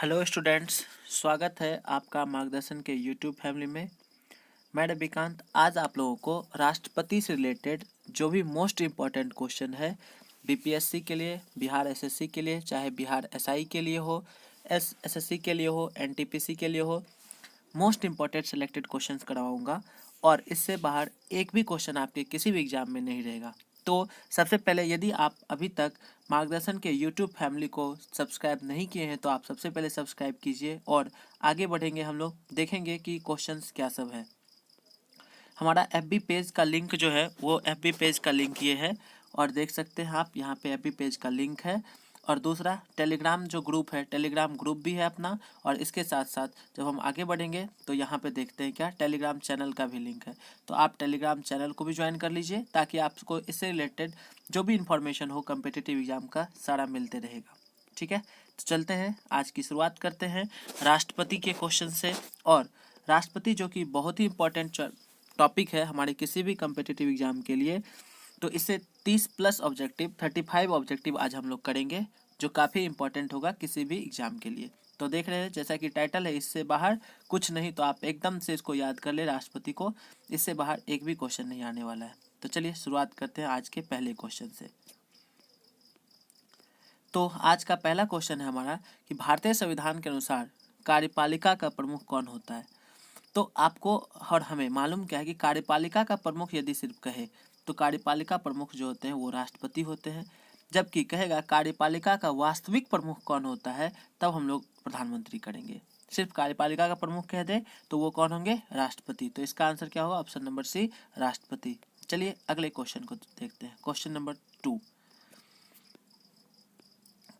Hello students, स्वागत है आपका मार्गदर्शन के यूट्यूब फैमिली में। मैं रविकांत आज आप लोगों को राष्ट्रपति से रिलेटेड जो भी मोस्ट इम्पॉर्टेंट क्वेश्चन है बीपीएससी के लिए, बिहार एसएससी के लिए, चाहे बिहार एसआई के लिए हो, एसएससी के लिए हो, एनटीपीसी के लिए हो, मोस्ट इम्पॉर्टेंट सेलेक्टेड क्वेश्चंस करवाऊंगा और इससे बाहर एक भी क्वेश्चन आपके किसी भी एग्जाम में नहीं रहेगा। तो सबसे पहले यदि आप अभी तक मार्गदर्शन के यूट्यूब फैमिली को सब्सक्राइब नहीं किए हैं तो आप सबसे पहले सब्सक्राइब कीजिए और आगे बढ़ेंगे। हम लोग देखेंगे कि क्वेश्चंस क्या सब है। हमारा एफबी पेज का लिंक जो है वो एफबी पेज का लिंक ये है और देख सकते हैं आप यहाँ पे एफबी पेज का लिंक है। और दूसरा टेलीग्राम जो ग्रुप है, टेलीग्राम ग्रुप भी है अपना। और इसके साथ साथ जब हम आगे बढ़ेंगे तो यहाँ पे देखते हैं क्या टेलीग्राम चैनल का भी लिंक है, तो आप टेलीग्राम चैनल को भी ज्वाइन कर लीजिए ताकि आपको इससे रिलेटेड जो भी इंफॉर्मेशन हो कम्पिटिटिव एग्जाम का सारा मिलते रहेगा। ठीक है, तो चलते हैं, आज की शुरुआत करते हैं राष्ट्रपति के क्वेश्चन से। और राष्ट्रपति जो कि बहुत ही इंपॉर्टेंट टॉपिक है हमारे किसी भी कम्पिटिटिव एग्जाम के लिए, तो इससे 30 प्लस ऑब्जेक्टिव 35 ऑब्जेक्टिव आज हम लोग करेंगे जो काफ़ी इंपॉर्टेंट होगा किसी भी एग्जाम के लिए। तो देख रहे हैं जैसा कि टाइटल है, इससे बाहर कुछ नहीं, तो आप एकदम से इसको याद कर ले राष्ट्रपति को, इससे बाहर एक भी क्वेश्चन नहीं आने वाला है। तो चलिए शुरुआत करते हैं आज के पहले क्वेश्चन से। तो आज का पहला क्वेश्चन है हमारा कि भारतीय संविधान के अनुसार कार्यपालिका का प्रमुख कौन होता है। तो आपको और हमें मालूम क्या है कि कार्यपालिका का प्रमुख यदि सिर्फ कहे तो कार्यपालिका प्रमुख जो होते हैं वो राष्ट्रपति होते हैं, जबकि कहेगा कार्यपालिका का वास्तविक प्रमुख कौन होता है तब हम लोग प्रधानमंत्री करेंगे। सिर्फ कार्यपालिका का प्रमुख कह दे तो वो कौन होंगे, राष्ट्रपति। तो इसका आंसर क्या होगा, ऑप्शन नंबर सी, राष्ट्रपति। चलिए अगले क्वेश्चन को देखते हैं, क्वेश्चन नंबर 2।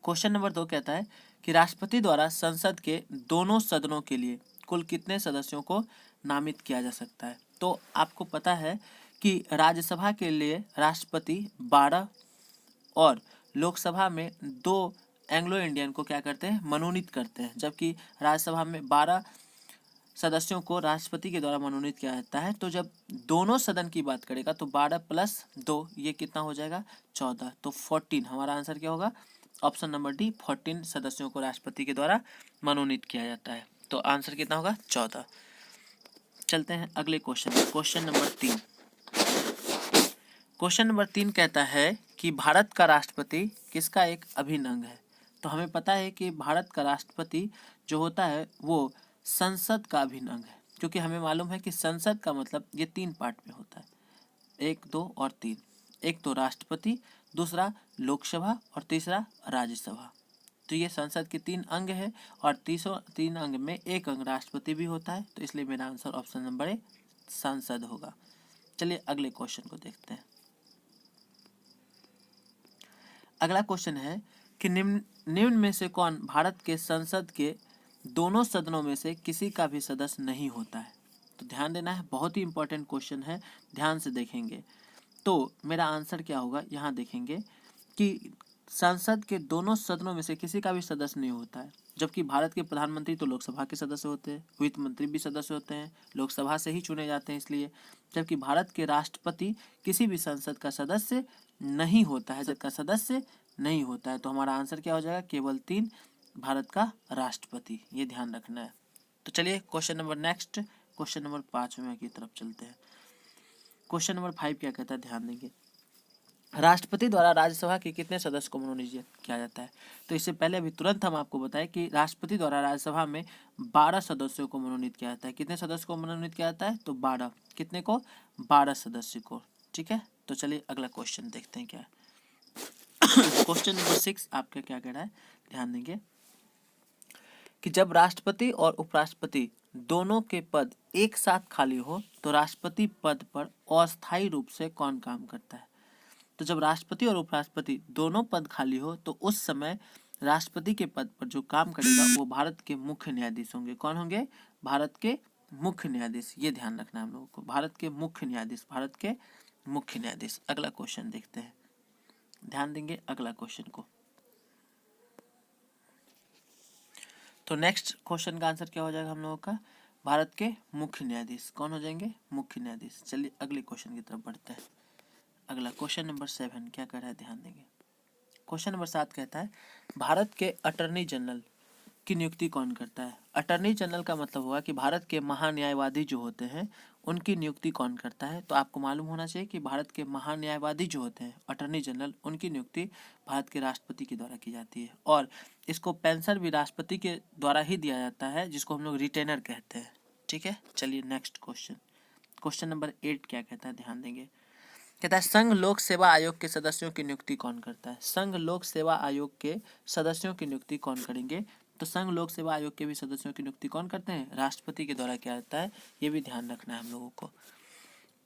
क्वेश्चन नंबर 2 कहता है कि राष्ट्रपति द्वारा संसद के दोनों सदनों के लिए कुल कितने सदस्यों को नामित किया जा सकता है। तो आपको पता है कि राज्यसभा के लिए राष्ट्रपति 12 और लोकसभा में 2 एंग्लो इंडियन को क्या करते हैं, मनोनीत करते हैं, जबकि राज्यसभा में 12 सदस्यों को राष्ट्रपति के द्वारा मनोनीत किया जाता है। तो जब दोनों सदन की बात करेगा तो 12 प्लस 2 ये कितना हो जाएगा, 14। तो 14 हमारा आंसर क्या होगा, ऑप्शन नंबर डी, 14 सदस्यों को राष्ट्रपति के द्वारा मनोनीत किया जाता है। तो आंसर कितना होगा, 14। चलते हैं अगले question, question number 3। Question number 3 कहता है कि भारत का राष्ट्रपति किसका एक अभिन्न अंग है। तो हमें पता है कि भारत का राष्ट्रपति जो होता है वो संसद का अभिन्न अंग है, क्योंकि हमें मालूम है कि संसद का मतलब ये 3 पार्ट में होता है, 1, 2 और 3। एक तो राष्ट्रपति, दूसरा लोकसभा और तीसरा राज्यसभा। तो ये संसद के 3 अंग है और 3 अंग में एक अंग राष्ट्रपति भी होता है, तो इसलिए मेरा आंसर ऑप्शन नंबर ए, संसद होगा। चलिए अगले क्वेश्चन को देखते हैं। अगला क्वेश्चन है कि निम्न में से कौन भारत के संसद के दोनों सदनों में से किसी का भी सदस्य नहीं होता है। तो ध्यान देना है, बहुत ही इंपॉर्टेंट क्वेश्चन है, ध्यान से देखेंगे। तो मेरा आंसर क्या होगा, यहाँ देखेंगे कि संसद के दोनों सदनों में से किसी का भी सदस्य नहीं होता है, जबकि भारत के प्रधानमंत्री तो लोकसभा के सदस्य होते हैं, वित्त मंत्री भी सदस्य होते हैं, लोकसभा से ही चुने जाते हैं इसलिए, जबकि भारत के राष्ट्रपति किसी भी संसद का सदस्य नहीं होता है, का सदस्य नहीं होता है। तो हमारा आंसर क्या हो जाएगा, केवल 3, भारत का राष्ट्रपति, ये ध्यान रखना है। तो चलिए question number next, question number 5 की तरफ चलते हैं। क्वेश्चन नंबर 5 क्या कहता है, ध्यान देंगे। राष्ट्रपति द्वारा राज्यसभा के कितने सदस्य को मनोनीत किया जाता है। तो इससे पहले अभी तुरंत हम आपको बताएं कि राष्ट्रपति द्वारा राज्यसभा में 12 सदस्यों को मनोनीत किया जाता है। कितने सदस्य को मनोनीत किया जाता है, तो 12। कितने को, 12 सदस्य को। ठीक है, तो चलिए अगला क्वेश्चन देखते हैं क्या है। क्वेश्चन नंबर 6 आपका क्या कह रहा है, ध्यान देंगे कि जब राष्ट्रपति और उपराष्ट्रपति दोनों के पद एक साथ खाली हो तो राष्ट्रपति पद पर अस्थायी रूप से कौन काम करता है। तो जब राष्ट्रपति और उपराष्ट्रपति दोनों पद खाली हो तो उस समय राष्ट्रपति के पद पर जो काम करेगा वो भारत के मुख्य न्यायाधीश होंगे। कौन होंगे, भारत के मुख्य न्यायाधीश, ये ध्यान रखना है हम लोगों को, भारत के मुख्य न्यायाधीश, भारत के मुख्य न्यायाधीश। अगला क्वेश्चन देखते हैं, ध्यान देंगे अगला क्वेश्चन को। तो नेक्स्ट क्वेश्चन का आंसर क्या हो जाएगा हम लोगों का, भारत के मुख्य न्यायाधीश। कौन हो जाएंगे, मुख्य न्यायाधीश। चलिए अगले क्वेश्चन की तरफ बढ़ते हैं। अगला क्वेश्चन नंबर 7 क्या कर रहा है, ध्यान देंगे। क्वेश्चन नंबर 7 कहता है भारत के अटॉर्नी जनरल की नियुक्ति कौन करता है? अटर्नी जनरल का मतलब होगा कि भारत के महान्यायवादी जो होते हैं उनकी नियुक्ति कौन करता है। तो आपको मालूम होना चाहिए कि भारत के महान्यायवादी जो होते हैं अटर्नी जनरल, उनकी नियुक्ति भारत के राष्ट्रपति के द्वारा की जाती है। और इसको पेंशन भी राष्ट्रपति के द्वारा ही दिया जाता है, जिसको हम लोग रिटेनर कहते हैं। ठीक है, चलिए नेक्स्ट क्वेश्चन। क्वेश्चन नंबर 8 क्या कहता है, ध्यान देंगे। कहता है संघ लोक सेवा आयोग के सदस्यों की नियुक्ति कौन करता है? संघ लोक सेवा आयोग के सदस्यों की नियुक्ति कौन करेंगे? तो संघ लोक सेवा आयोग के भी सदस्यों की नियुक्ति कौन करते हैं? राष्ट्रपति के द्वारा किया जाता है। ये भी ध्यान रखना है हम लोगों को।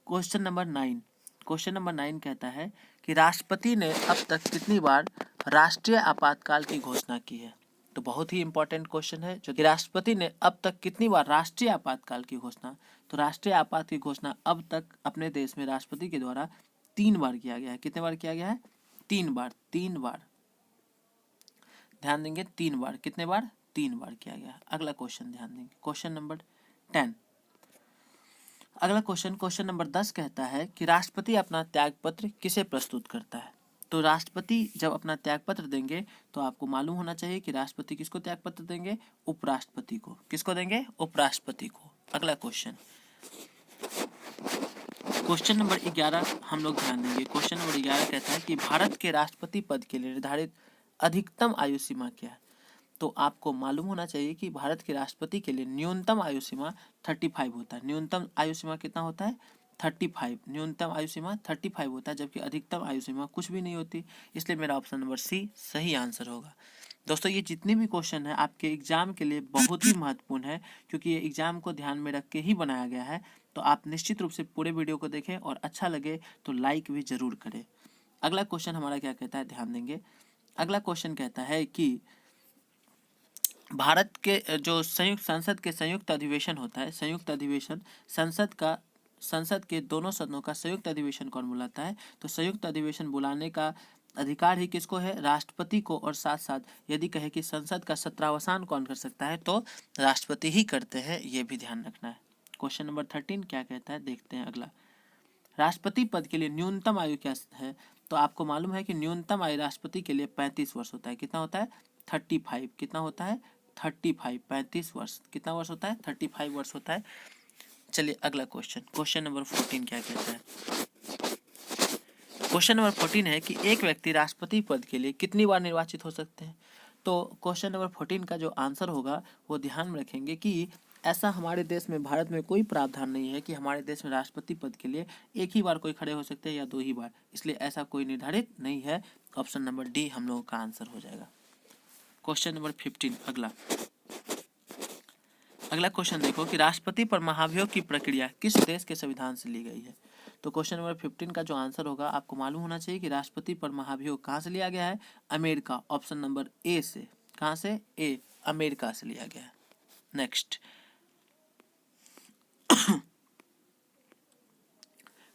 Question number 9। क्वेश्चन नंबर 9 कहता है कि राष्ट्रपति ने अब तक कितनी बार राष्ट्रीय आपातकाल की घोषणा की है? तो बहुत ही इंपॉर्टेंट क्वेश्चन है, जो कि राष्ट्रपति ने अब तक कितनी बार राष्ट्रीय आपातकाल की घोषणा। तो राष्ट्रीय आपात की घोषणा अब तक अपने देश में राष्ट्रपति के द्वारा 3 बार किया गया है। कितने बार किया गया है? 3 बार। 3 बार, ध्यान देंगे, 3 बार। कितने बार? 3 बार किया गया। अगला क्वेश्चन ध्यान देंगे, क्वेश्चन नंबर 10। अगला क्वेश्चन, क्वेश्चन नंबर 10 कहता है कि राष्ट्रपति अपना त्यागपत्र किसे प्रस्तुत करता है? तो राष्ट्रपति जब अपना त्यागपत्र देंगे तो आपको मालूम होना चाहिए कि राष्ट्रपति किसको त्यागपत्र देंगे? उपराष्ट्रपति को। किसको देंगे? उपराष्ट्रपति को। अगला क्वेश्चन, क्वेश्चन नंबर 11 हम लोग ध्यान देंगे। क्वेश्चन नंबर 11 कहता है कि भारत के राष्ट्रपति पद के लिए निर्धारित अधिकतम आयु सीमा क्या है? तो आपको मालूम होना चाहिए कि भारत के राष्ट्रपति के लिए न्यूनतम आयु सीमा 35 होता है। न्यूनतम आयु सीमा कितना होता है? 35। न्यूनतम आयु सीमा 35 होता है, जबकि अधिकतम आयु सीमा कुछ भी नहीं होती। इसलिए मेरा ऑप्शन नंबर सी सही आंसर होगा। दोस्तों, ये जितने भी क्वेश्चन है आपके एग्जाम के लिए बहुत ही महत्वपूर्ण है, क्योंकि ये एग्जाम को ध्यान में रख के ही बनाया गया है। तो आप निश्चित रूप से पूरे वीडियो को देखें और अच्छा लगे तो लाइक भी जरूर करें। अगला क्वेश्चन हमारा क्या कहता है, ध्यान देंगे। अगला क्वेश्चन कहता है कि भारत के जो संयुक्त संसद के संयुक्त अधिवेशन होता है, संयुक्त अधिवेशन संसद के दोनों सदनों का संयुक्त अधिवेशन कौन बुलाता है? तो संयुक्त अधिवेशन बुलाने का अधिकार ही किसको है? राष्ट्रपति को। और साथ साथ यदि कहे कि संसद का सत्रावसान कौन कर सकता है, तो राष्ट्रपति ही करते हैं। ये भी ध्यान रखना है। क्वेश्चन नंबर 13 क्या कहता है, देखते हैं अगला। राष्ट्रपति पद के लिए न्यूनतम आयु क्या है? तो आपको मालूम है कि न्यूनतम आयु राष्ट्रपति के लिए 35 वर्ष होता है। कितना होता है? 35। कितना होता है? 35। 35 वर्ष। कितना वर्ष होता है? 35 वर्ष होता है। चलिए अगला क्वेश्चन, क्वेश्चन नंबर 14 क्या कहता है। क्वेश्चन नंबर 14 है कि एक व्यक्ति राष्ट्रपति पद के लिए कितनी बार निर्वाचित हो सकते हैं? तो क्वेश्चन नंबर 14 का जो आंसर होगा वो ध्यान में रखेंगे कि ऐसा हमारे देश में, भारत में कोई प्रावधान नहीं है कि हमारे देश में राष्ट्रपति पद के लिए एक ही बार कोई खड़े हो सकते हैं या 2 ही बार। इसलिए ऐसा कोई निर्धारित नहीं है। ऑप्शन नंबर डी हम लोगों का आंसर हो जाएगा। क्वेश्चन नंबर 15 अगला क्वेश्चन देखो कि राष्ट्रपति पर महाभियोग की प्रक्रिया किस देश के संविधान से ली गई है? तो क्वेश्चन नंबर 15 का जो आंसर होगा, आपको मालूम होना चाहिए कि राष्ट्रपति पर महाभियोग कहाँ से लिया गया है? अमेरिका। ऑप्शन नंबर ए से। कहाँ से? ए, अमेरिका से लिया गया है। नेक्स्ट,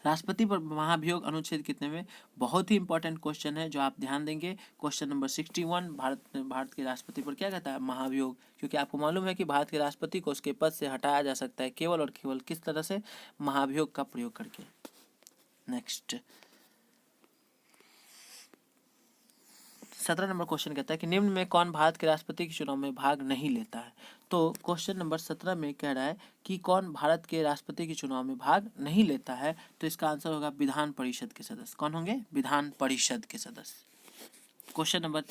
राष्ट्रपति पर महाभियोग अनुच्छेद कितने में? बहुत ही इंपॉर्टेंट क्वेश्चन है, जो आप ध्यान देंगे। क्वेश्चन नंबर 61, भारत के राष्ट्रपति पर क्या कहता है? महाभियोग। क्योंकि आपको मालूम है कि भारत के राष्ट्रपति को उसके पद से हटाया जा सकता है केवल और केवल किस तरह से? महाभियोग का प्रयोग करके। नेक्स्ट, 17 नंबर क्वेश्चन कहता है कि निम्न में कौन भारत के राष्ट्रपति के चुनाव में भाग नहीं लेता है? तो क्वेश्चन नंबर 17 में कह रहा है कि कौन भारत के राष्ट्रपति के चुनाव में भाग नहीं लेता है। तो इसका आंसर होगा विधान परिषद के सदस्य। कौन होंगे? विधान परिषद के सदस्य। क्वेश्चन नंबर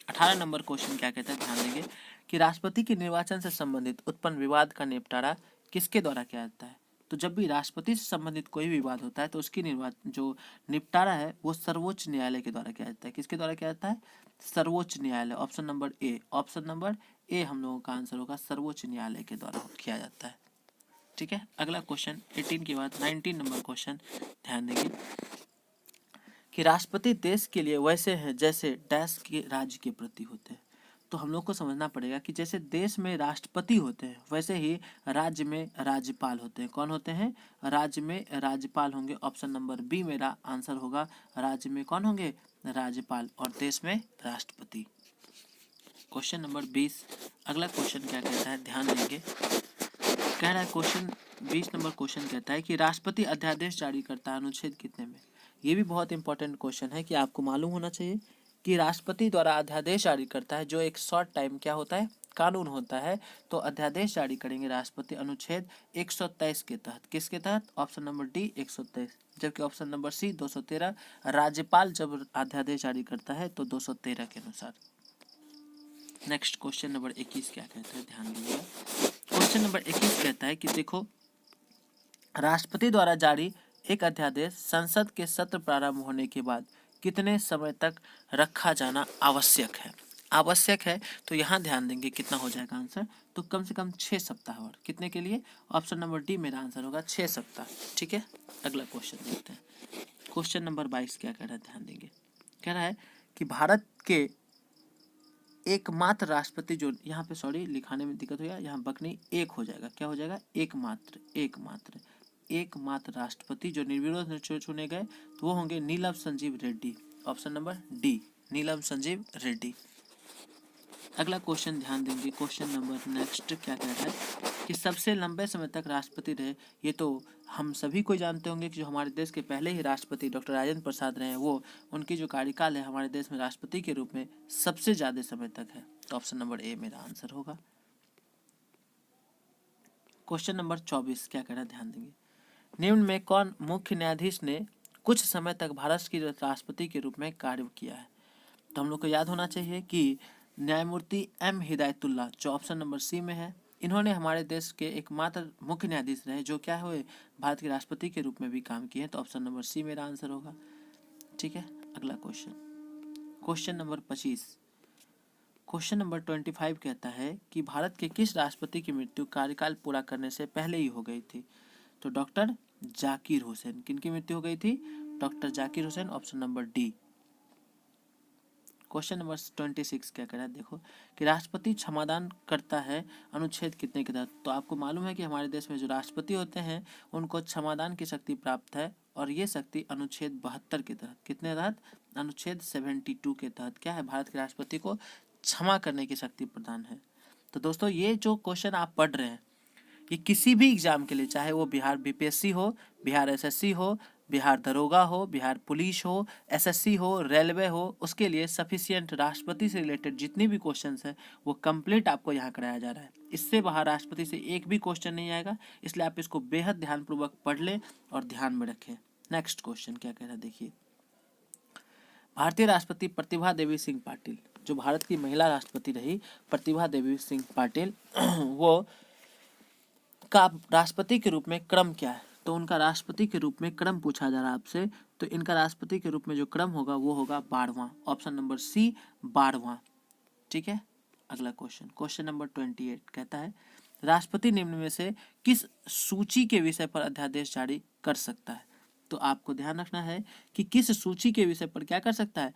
18 नंबर क्वेश्चन क्या कहता है, ध्यान देंगे कि राष्ट्रपति के निर्वाचन से संबंधित उत्पन्न विवाद का निपटारा किसके द्वारा किया जाता है? तो जब भी राष्ट्रपति से संबंधित कोई विवाद होता है तो उसकी जो निपटारा है वो सर्वोच्च न्यायालय के द्वारा किया जाता है। किसके द्वारा किया जाता है? सर्वोच्च न्यायालय। Option number A. Option number A हम लोगों का आंसर होगा, सर्वोच्च न्यायालय के द्वारा किया जाता है। ठीक है, अगला क्वेश्चन 18 के बाद 19 नंबर क्वेश्चन ध्यान देंगे कि राष्ट्रपति देश के लिए वैसे हैं जैसे डैश के राज्य के प्रति होते हैं। तो हम लोग को समझना पड़ेगा कि जैसे देश में राष्ट्रपति होते हैं वैसे ही राज्य में राज्यपाल होते हैं। कौन होते हैं? राज्य में राज्यपाल होंगे। ऑप्शन नंबर बी मेरा आंसर होगा। राज्य में कौन होंगे? राज्यपाल। और देश में राष्ट्रपति। क्वेश्चन नंबर 20 अगला क्वेश्चन क्या कहता है, ध्यान देंगे। कह रहा है क्वेश्चन 20 नंबर क्वेश्चन कहता है कि राष्ट्रपति अध्यादेश जारी करता है अनुच्छेद कितने में? ये भी बहुत इंपॉर्टेंट क्वेश्चन है कि आपको मालूम होना चाहिए कि राष्ट्रपति द्वारा अध्यादेश जारी करता है, जो एक शॉर्ट टाइम क्या होता है, कानून होता है। तो अध्यादेश जारी करेंगे राष्ट्रपति अनुच्छेद 123 के तहत। किसके तहत? Option number D 123। जबकि ऑप्शन नंबर सी 213, राज्यपाल जब अध्यादेश जारी करता है तो 213 के अनुसार। नेक्स्ट क्वेश्चन नंबर 21 क्या कहता है, ध्यान दीजिएगा। क्वेश्चन नंबर 21 कहता है कि देखो, राष्ट्रपति द्वारा जारी एक अध्यादेश संसद के सत्र प्रारंभ होने के बाद कितने समय तक रखा जाना आवश्यक है? आवश्यक है तो यहाँ ध्यान देंगे कितना हो जाएगा आंसर, तो कम से कम 6 सप्ताह। और कितने के लिए? ऑप्शन नंबर डी मेरा आंसर होगा 6 सप्ताह। ठीक है, अगला क्वेश्चन देखते हैं। क्वेश्चन नंबर 22 क्या कह रहा है, ध्यान देंगे। कह रहा है कि भारत के एकमात्र राष्ट्रपति जो, यहाँ पे सॉरी लिखाने में दिक्कत हो गया, यहाँ बकनी एक हो जाएगा, क्या हो जाएगा? एकमात्र राष्ट्रपति जो निर्विरोध चुने गए तो वो होंगे Neelam Sanjiva Reddy. Option number D, Neelam Sanjiva Reddy. अगला क्वेश्चन ध्यान देंगे। क्वेश्चन नंबर नेक्स्ट क्या कह रहा है कि सबसे लंबे समय तक राष्ट्रपति रहे, ये तो हम सभी को जानते होंगे कि जो हमारे देश के पहले ही राष्ट्रपति डॉक्टर राजेंद्र प्रसाद रहे हैं, वो उनकी जो कार्यकाल है हमारे देश में राष्ट्रपति के रूप में सबसे ज्यादा समय तक है। तो ऑप्शन नंबर ए मेरा आंसर होगा। क्वेश्चन नंबर 24 क्या कह रहा है, ध्यान देंगे। निम्न में कौन मुख्य न्यायाधीश ने कुछ समय तक भारत की राष्ट्रपति के रूप में कार्य किया है? तो हम लोग को याद होना चाहिए कि न्यायमूर्ति एम हिदायतुल्लाह, जो ऑप्शन नंबर सी में है, इन्होंने हमारे देश के एकमात्र मुख्य न्यायाधीश रहे जो क्या हुए, भारत के राष्ट्रपति के रूप में भी काम किए हैं। तो ऑप्शन नंबर सी मेरा आंसर होगा। ठीक है, अगला question, question number 25। Question number 25 कहता है कि भारत के किस राष्ट्रपति की मृत्यु कार्यकाल पूरा करने से पहले ही हो गई थी? तो डॉक्टर जाकिर हुसैन। किनकी मृत्यु हो गई थी? Doctor Zakir Hussain. Option number D. Question number 26 क्या कह रहा है, देखो कि राष्ट्रपति क्षमादान करता है अनुच्छेद कितने के तहत? तो आपको मालूम है कि हमारे देश में जो राष्ट्रपति होते हैं उनको क्षमादान की शक्ति प्राप्त है, और ये शक्ति अनुच्छेद 72 के तहत, कितने तहत? अनुच्छेद 72 के तहत क्या है, भारत के राष्ट्रपति को क्षमा करने की शक्ति प्रदान है। तो दोस्तों ये जो क्वेश्चन आप पढ़ रहे हैं, ये किसी भी एग्जाम के लिए, चाहे वो बिहार बीपीएससी हो, बिहार एसएससी हो, बिहार दरोगा हो, बिहार पुलिस हो, एसएससी हो, रेलवे हो, उसके लिए सफिशिएंट राष्ट्रपति से रिलेटेड जितनी भी क्वेश्चंस हैं वो कंप्लीट आपको यहाँ कराया जा रहा है। इससे बाहर राष्ट्रपति से एक भी क्वेश्चन नहीं आएगा, इसलिए आप इसको बेहद ध्यानपूर्वक पढ़ लें और ध्यान में रखें। नेक्स्ट क्वेश्चन क्या कह रहा है, देखिए। भारतीय राष्ट्रपति प्रतिभा देवी सिंह पाटिल, जो भारत की महिला राष्ट्रपति रही प्रतिभा देवी सिंह पाटिल, वो का राष्ट्रपति के रूप में क्रम क्या है? तो उनका राष्ट्रपति के रूप में क्रम पूछा जा रहा है आपसे, तो इनका राष्ट्रपति के रूप में जो क्रम होगा वो होगा 12वां। Option number C 12वां। ठीक है, अगला क्वेश्चन, क्वेश्चन नंबर 28 कहता है राष्ट्रपति निम्न में से किस सूची के विषय पर अध्यादेश जारी कर सकता है? तो आपको ध्यान रखना है कि किस सूची के विषय पर क्या कर सकता है।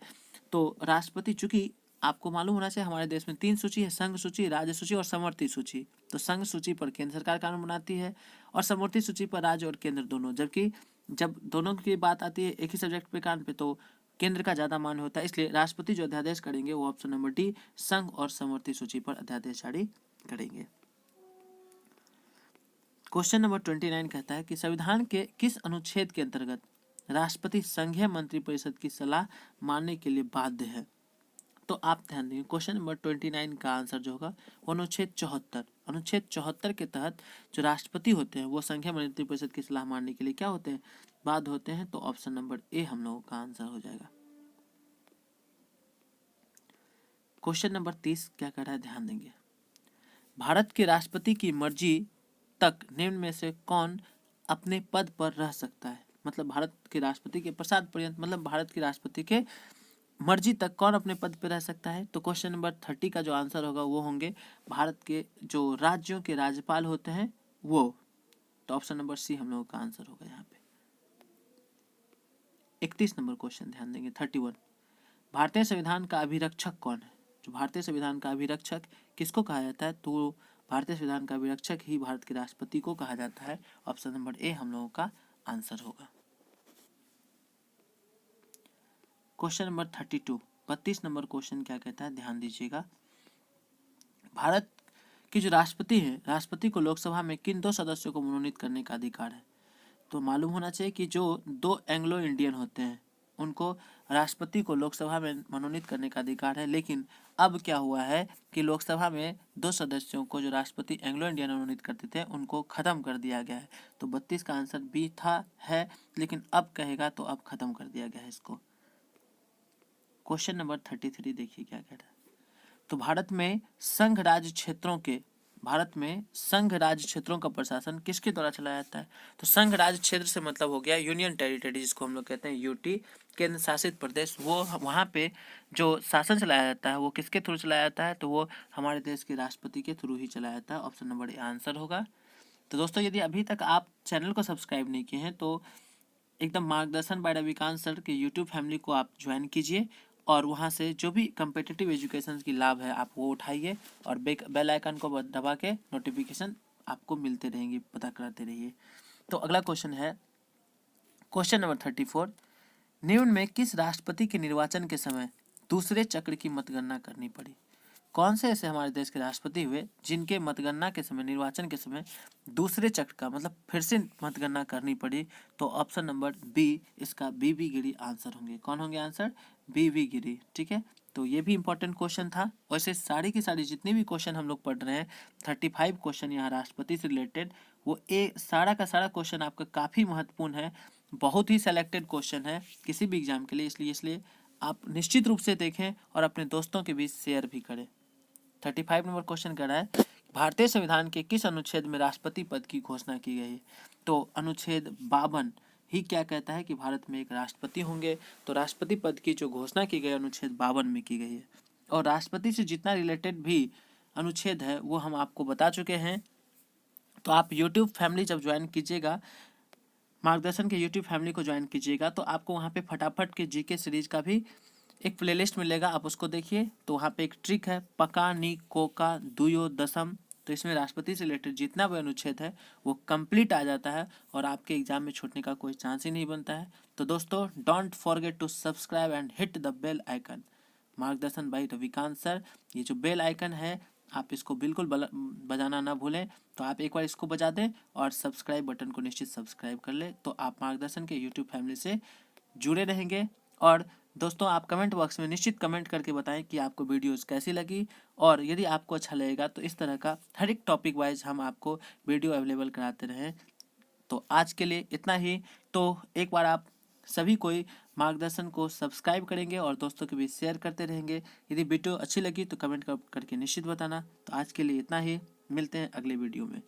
तो राष्ट्रपति, चूंकि आपको मालूम होना चाहिए हमारे देश में 3 सूची है, संघ सूची, राज्य सूची और समवर्ती सूची। तो संघ सूची पर केंद्र सरकार कानून बनाती है और समवर्ती सूची पर राज्य और केंद्र दोनों। जबकि जब दोनों की बात आती है एक ही सब्जेक्ट पे कान पे, तो केंद्र का ज्यादा मान होता है, इसलिए राष्ट्रपति जो अध्यादेश करेंगे वो ऑप्शन नंबर डी, संघ और समवर्ती सूची पर अध्यादेश जारी करेंगे। क्वेश्चन नंबर 29 कहता है कि संविधान के किस अनुच्छेद के अंतर्गत राष्ट्रपति संघीय मंत्रिपरिषद की सलाह मानने के लिए बाध्य है? तो आप ध्यान देंगे, क्वेश्चन नंबर 29 का आंसर जो होगा वो अनुच्छेद 74। अनुच्छेद 74 के तहत जो राष्ट्रपति होते हैं वो संघीय मंत्रिपरिषद की सलाह मानने के लिए क्या होते हैं? बाध्य होते हैं। तो ऑप्शन नंबर ए हम लोगों का आंसर हो जाएगा। क्वेश्चन नंबर 30 क्या कर रहा है, ध्यान देंगे। भारत के राष्ट्रपति की मर्जी तक निम्न में से कौन अपने पद पर रह सकता है? मतलब भारत के राष्ट्रपति के प्रसाद पर्यंत, मतलब भारत के राष्ट्रपति के मर्जी तक कौन अपने पद पर रह सकता है? तो क्वेश्चन नंबर 30 का जो आंसर होगा वो होंगे भारत के जो राज्यों के राज्यपाल होते हैं वो। तो ऑप्शन नंबर सी हम लोगों का आंसर होगा यहाँ पे। 31 नंबर क्वेश्चन ध्यान देंगे, 31। भारतीय संविधान का अभिरक्षक कौन है? जो भारतीय संविधान का अभिरक्षक किसको कहा जाता है? तो भारतीय संविधान का अभिरक्षक ही भारत के राष्ट्रपति को कहा जाता है। ऑप्शन नंबर ए हम लोगों का आंसर होगा। क्वेश्चन नंबर 32, 32 नंबर क्वेश्चन क्या कहता है, ध्यान दीजिएगा। भारत के जो राष्ट्रपति है, राष्ट्रपति को लोकसभा में किन 2 सदस्यों को मनोनीत करने का अधिकार है? तो मालूम होना चाहिए कि जो 2 एंग्लो इंडियन होते हैं, उनको राष्ट्रपति को लोकसभा में मनोनीत करने का अधिकार है। लेकिन अब क्या हुआ है कि लोकसभा में 2 सदस्यों को जो राष्ट्रपति एंग्लो इंडियन मनोनीत करते थे उनको खत्म कर दिया गया है। तो 32 का आंसर बी था है, लेकिन अब कहेगा तो अब खत्म कर दिया गया है इसको। क्वेश्चन नंबर 33 देखिए क्या कह रहा है। तो भारत में संघ राज्य क्षेत्रों का प्रशासन किसके द्वारा चलाया जाता है? तो संघ राज्य क्षेत्र से मतलब हो गया यूनियन टेरिटरी, जिसको हम लोग कहते हैं यूटी, केंद्र शासित प्रदेश। वो वहाँ पे जो शासन चलाया जाता है वो किसके थ्रू चलाया जाता है? तो वो हमारे देश के राष्ट्रपति के थ्रू ही चलाया जाता है। ऑप्शन नंबर ए आंसर होगा। तो दोस्तों, यदि अभी तक आप चैनल को सब्सक्राइब नहीं किए हैं तो एकदम मार्गदर्शन बाय रविकांत सर के यूट्यूब फैमिली को आप ज्वाइन कीजिए और वहाँ से जो भी कम्पिटिटिव एजुकेशन की लाभ है आप वो उठाइए और बेल आइकन को दबा के नोटिफिकेशन आपको मिलते रहेंगे, पता कराते रहिए। तो अगला क्वेश्चन है क्वेश्चन नंबर 34। निम्न में किस राष्ट्रपति के निर्वाचन के समय दूसरे चक्र की मतगणना करनी पड़ी? कौन से ऐसे हमारे देश के राष्ट्रपति हुए जिनके मतगणना के समय, निर्वाचन के समय दूसरे चक्र का मतलब फिर से मतगणना करनी पड़ी? तो ऑप्शन नंबर बी, इसका बी गिरी आंसर होंगे। कौन होंगे आंसर? बी गिरी। ठीक है, तो ये भी इंपॉर्टेंट क्वेश्चन था। वैसे सारी की सारी जितने भी क्वेश्चन हम लोग पढ़ रहे हैं 35 क्वेश्चन यहाँ राष्ट्रपति से रिलेटेड, वो सारा का सारा क्वेश्चन आपका काफ़ी महत्वपूर्ण है, बहुत ही सेलेक्टेड क्वेश्चन है किसी भी एग्जाम के लिए। इसलिए आप निश्चित रूप से देखें और अपने दोस्तों के बीच शेयर भी करें। 35 नंबर क्वेश्चन कर रहा है, भारतीय संविधान के किस अनुच्छेद में राष्ट्रपति पद की घोषणा की गई है? तो अनुच्छेद 52 ही क्या कहता है कि भारत में एक राष्ट्रपति होंगे। तो राष्ट्रपति पद की जो घोषणा की गई अनुच्छेद 52 में की गई है। और राष्ट्रपति से जितना रिलेटेड भी अनुच्छेद है वो हम आपको बता चुके हैं। तो आप यूट्यूब फैमिली जब ज्वाइन कीजिएगा, मार्गदर्शन के यूट्यूब फैमिली को ज्वाइन कीजिएगा, तो आपको वहाँ पे फटाफट के जीके सीरीज का भी एक प्लेलिस्ट मिलेगा, आप उसको देखिए। तो वहाँ पे एक ट्रिक है, पका नी कोका दुयो दशम। तो इसमें राष्ट्रपति से रिलेटेड जितना भी अनुच्छेद है वो कंप्लीट आ जाता है और आपके एग्जाम में छूटने का कोई चांस ही नहीं बनता है। तो दोस्तों, don't forget to subscribe and hit the bell icon. मार्गदर्शन बाय रविकांत सर, ये जो बेल आइकन है आप इसको बिल्कुल बजाना ना भूलें। तो आप एक बार इसको बजा दें और सब्सक्राइब बटन को निश्चित सब्सक्राइब कर ले, तो आप मार्गदर्शन के यूट्यूब फैमिली से जुड़े रहेंगे। और दोस्तों, आप कमेंट बॉक्स में निश्चित कमेंट करके बताएं कि आपको वीडियोस कैसी लगी, और यदि आपको अच्छा लगेगा तो इस तरह का हर एक टॉपिक वाइज हम आपको वीडियो अवेलेबल कराते रहें। तो आज के लिए इतना ही। तो एक बार आप सभी कोई मार्गदर्शन को सब्सक्राइब करेंगे और दोस्तों के बीच शेयर करते रहेंगे। यदि वीडियो अच्छी लगी तो कमेंट करके निश्चित बताना। तो आज के लिए इतना ही, मिलते हैं अगले वीडियो में।